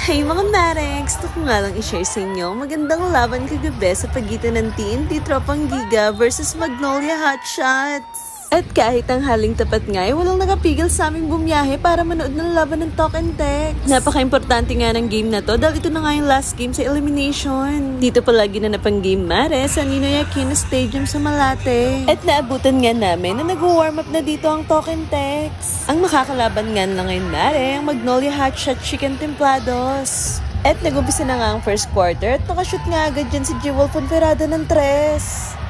Hey mga Mare, gusto ko nga lang i-share sa inyo magandang laban kagabi sa pagitan ng TNT Tropang Giga versus Magnolia Hotshots. At kahit ang haling tapat nga ay walang nakapigil sa aming bumiyahe para manood ng laban ng Talk and Text. Napaka-importante nga ng game na to dahil ito na nga yung last game sa elimination. Dito pala ginanap ang game Mare sa Ninoy Aquino Stadium sa Malate. At naabutan nga namin na nag-warm up na dito ang Talk and Text. Ang makakalaban nga na ngayon Mare ang Magnolia Hotshot Chicken Templados. At nag-umpisa na nga ang first quarter at nakashoot nga agad dyan si Jewel Fonferrada ng 3.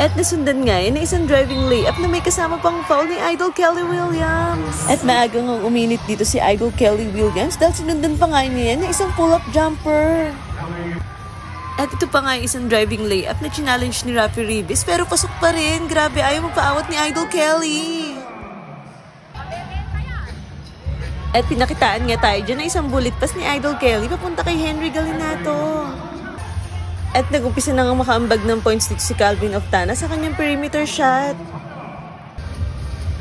At nasundan nga yun na isang driving layup na may kasama pang foul ni Idol Kelly Williams. At maagang ang uminit dito si Idol Kelly Williams dahil sinundan pa nga niya na isang pull-up jumper. At ito pa nga yung isang driving layup na challenge ni Rafi Ribis pero pasok pa rin. Grabe, ayaw magpaawat ni Idol Kelly. At pinakitaan nga tayo dyan na isang bullet pass ni Idol Kelly papunta kay Henry Galinato. At nag-umpisa na nga makaambag ng points dito si Calvin Oftana sa kanyang perimeter shot.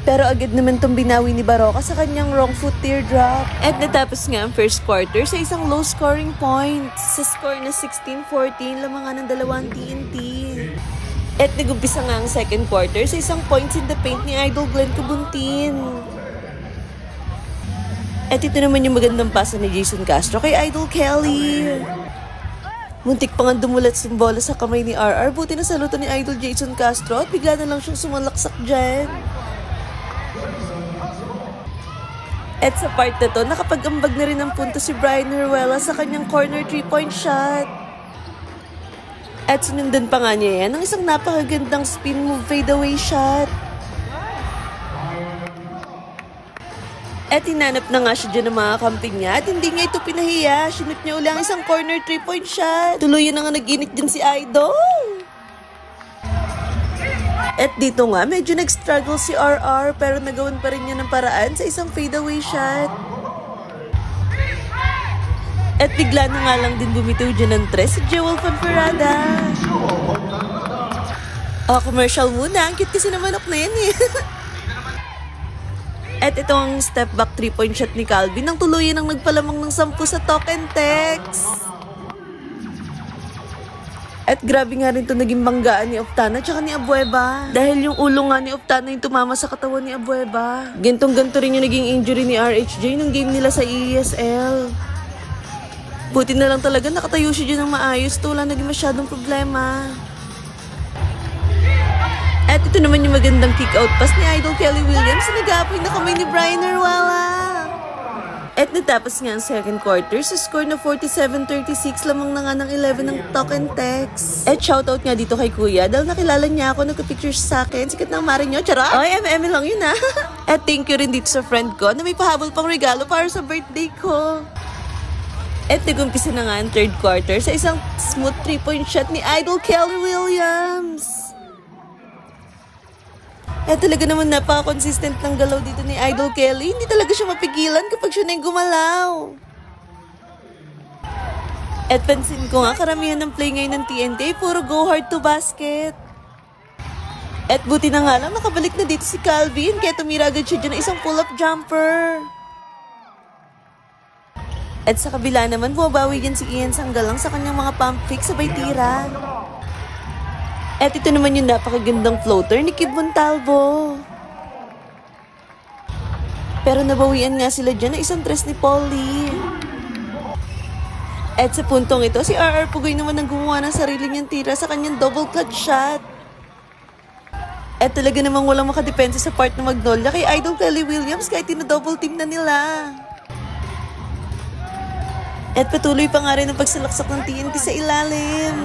Pero agad naman itong binawi ni Baroka sa kanyang wrong foot teardrop. At natapos nga ang first quarter sa isang low scoring points. Sa score na 16-14 lamang nga ng dalawang TNT. At nag-umpisa nga ang second quarter sa isang points in the paint ni Idol Glenn Cabuntin. At ito naman yung magandang pasa ni Jason Castro kay Idol Kelly. Muntik pa nga dumulat si bola sa kamay ni RR. Buti na saluto ni Idol Jason Castro at bigla na lang siyang sumalaksak dyan. At sa part na to, nakapag-ambag na rin ang punto si Brian Heruela sa kanyang corner 3-point shot. At sinundan pa nga niya yan ng isang napakagandang spin move fadeaway shot. At hinanap na nga siya dyan ng mga kamping niya at hindi niya ito pinahiya. Sinut niya ulang isang corner 3-point shot. Tuloy na nga nag-init dyan si Idol. At dito nga medyo nag-struggle si RR pero nagawan pa rin niya ng paraan sa isang fadeaway shot. At bigla na nga lang din bumitaw dyan ng 3 si Jewel Fonferrada. Commercial muna. Ang cute kasi na manok na yan eh. At itong step back 3-point shot ni Calvin nang tuluyan ang nagpalamang ng 10 sa Talk and Text. At grabe nga rin ito naging banggaan ni Oftana tsaka ni Abueva. Dahil yung ulo nga ni Oftana yung tumama sa katawan ni Abueva. Gantong-ganto rin yung naging injury ni RHJ nung game nila sa ESL. Buti na lang talaga nakatayo siya dyan ng maayos. Ito wala naging masyadong problema. At ito naman yung magandang kick-out pass ni Idol Kelly Williams na nag-aapoy na kamay ni Brian Heruela. At natapos nga ang second quarter sa score na 47-36 lamang na nga ng 11 ng Talk and Text. At shoutout nga dito kay Kuya dahil nakilala niya ako, nagka-picture sa akin. Sikat ng mare nyo, charot! Oy, MM lang yun ah. At thank you rin dito sa friend ko na may pahabol pang regalo para sa birthday ko. At nag-umpisa na nga ang third quarter sa isang smooth 3-point shot ni Idol Kelly Williams. At talaga naman napaka-consistent ng galaw dito ni Idol Kelly. Hindi talaga siya mapigilan kapag siya na yung gumalaw. At pansin ko nga, karamihan ng play ngayon ng TNT, puro go hard to basket. At buti na nga lang, nakabalik na dito si Calvin, kaya tumira agad siya dyan ng isang pull-up jumper. At sa kabila naman, bumabawi dyan si Ian Sanggalang sa kanyang mga pump fake sabay tira. At ito naman yung napakagandang floater ni Kib Montalvo. Pero nabawian nga sila dyan na isang 3 ni Polly. At sa puntong ito, si RR Pugoy naman ang gumawa ng sarili niyang tira sa kanyang double clutch shot. At talaga namang walang makadepensa sa part ng Magnolia kay Idol Kelly Williams kahit tina-double team na nila. At patuloy pa nga rin ang pagsalaksak ng TNT sa ilalim.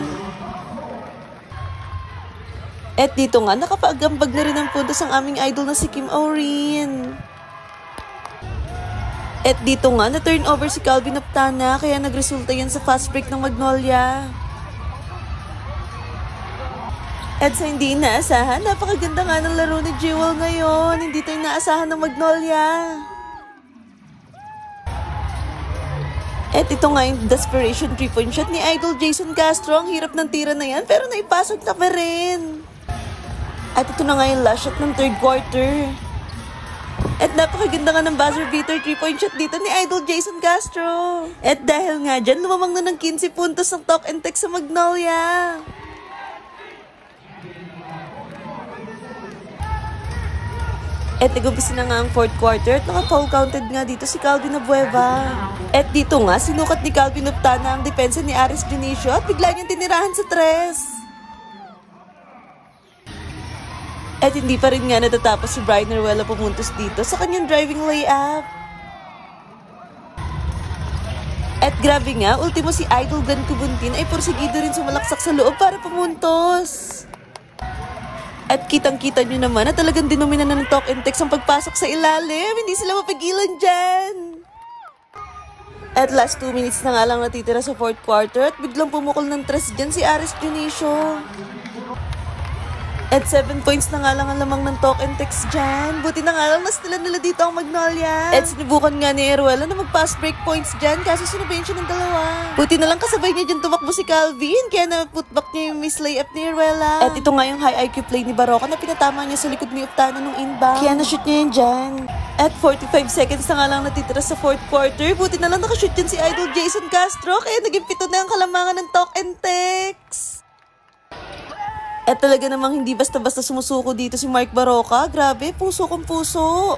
At dito nga, nakapagambag na rin ang puntos ang aming idol na si Kim Orin. At dito nga, na-turnover si Calvin Oftana, kaya nagresulta yan sa fast break ng Magnolia. At sa hindi inaasahan, napakaganda nga ng laro ni Jewel ngayon. Hindi tayo inaasahan ng Magnolia. At ito nga yung desperation 3-point shot ni Idol Jason Castro. Ang hirap ng tira na yan, pero naipasok na pa rin. At ito na nga yung last shot ng third quarter. At napakaganda nga ng buzzer beater 3-point shot dito ni Idol Jason Castro. At dahil nga dyan, lumamang na ng 15 puntos ng Talk and Text sa Magnolia. At nag-umpisa na nga ang fourth quarter at naka-foul counted nga dito si Calvin Abueva. At dito nga, sinukat ni Calvin Optana ang depensa ni Aris Dionisio at bigla niyang tinirahan sa tres. At hindi pa rin nga natatapos si Brian Aruela pumuntos dito sa kanyang driving layup. At grabe nga, ultimo si Idol Glenn Cubuntin ay porsigido rin sumalaksak sa loob para pumuntos. At kitang-kita nyo naman na talagang dinomina na ng Talk and Text ang pagpasok sa ilalim. Hindi sila mapigilan dyan. At last 2 minutes na nga lang natitira sa fourth quarter at biglang pumukol ng tres dyan si Aris Dionisio. At 7 points na nga lang ang lamang ng Talk and Text dyan. Buti na nga lang nastilan nila dito ang Magnolia. At sinubukan nga ni Aruela na mag-pass break points dyan kaso sinubayan siya ng dalawa. Buti na lang kasabay niya dyan tumakbo si Calvin kaya na-putback niya yung miss layup ni Aruela. At ito nga yung high IQ play ni Baroka na pinatama niya sa likod ni Optana nung inbound. Kaya na-shoot niya yun dyan. At 45 seconds na nga lang natitira sa fourth quarter. Buti na lang nakashoot dyan si Idol Jason Castro kaya naging 7 na ang kalamangan ng Talk and Text. At talaga namang hindi basta-basta sumusuko dito si Mark Baroka. Grabe, puso kong puso.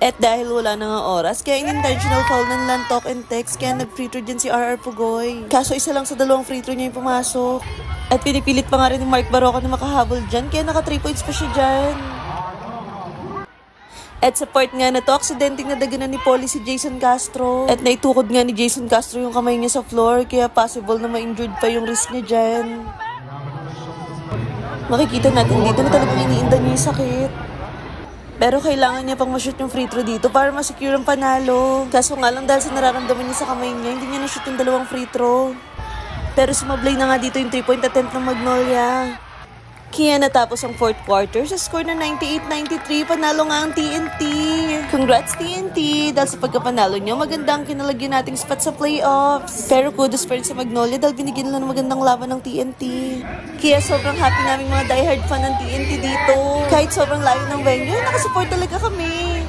At dahil wala na nga oras, kaya in-intentional foul ng lang Talk and Text, kaya nag-free throw dyan si RR Pugoy. Kaso isa lang sa dalawang free throw niya yung pumasok. At pinipilit pa nga rin ni Mark Baroka na makahabol dyan, kaya naka 3 points pa siya dyan. At sa part nga na to, aksidenteng nadaganan ni Polly si Jason Castro. At naitukod nga ni Jason Castro yung kamay niya sa floor, kaya possible na ma-injured pa yung wrist niya dyan. Makikita natin dito na talagang iniinda niya yung sakit. Pero kailangan niya pang ma-shoot yung free throw dito para ma-secure ang panalo. Kaso nga lang dahil sa nararamdaman niya sa kamay niya, hindi niya na-shoot yung dalawang free throw. Pero sumablay na nga dito yung 3-point attempt ng Magnolia. Kaya natapos ang fourth quarter sa score na 98-93, panalo nga ang TNT. Congrats TNT! Dahil sa pagkapanalo nyo, maganda ang kinalagyan nating spot sa playoffs. Pero kudos pa rin sa Magnolia dahil binigyan nila ng magandang laban ng TNT. Kaya sobrang happy namin mga diehard fan ng TNT dito. Kahit sobrang layo ng venue, nakasupport talaga kami.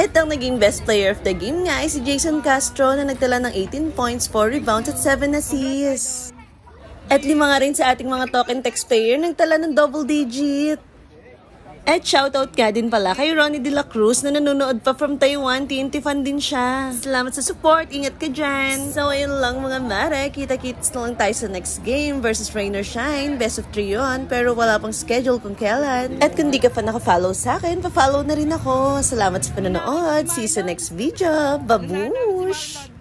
At ang naging best player of the game nga ay si Jason Castro na nagtala ng 18 points, 4 rebounds at 7 assists. At 5 nga rin sa ating mga Talk and Text player nagtala ng double digit. At shoutout ka din pala kay Ronnie De La Cruz na nanonood pa from Taiwan. TNT fan din siya. Salamat sa support. Ingat ka dyan. So ayun lang mga mare. Kita-kits na lang tayo sa next game versus Rain or Shine. Best of 3 yun. Pero wala pang schedule kung kailan. At kung di ka pa nakafollow sa akin, pa-follow na rin ako. Salamat sa panonood. See you sa next video. Babush!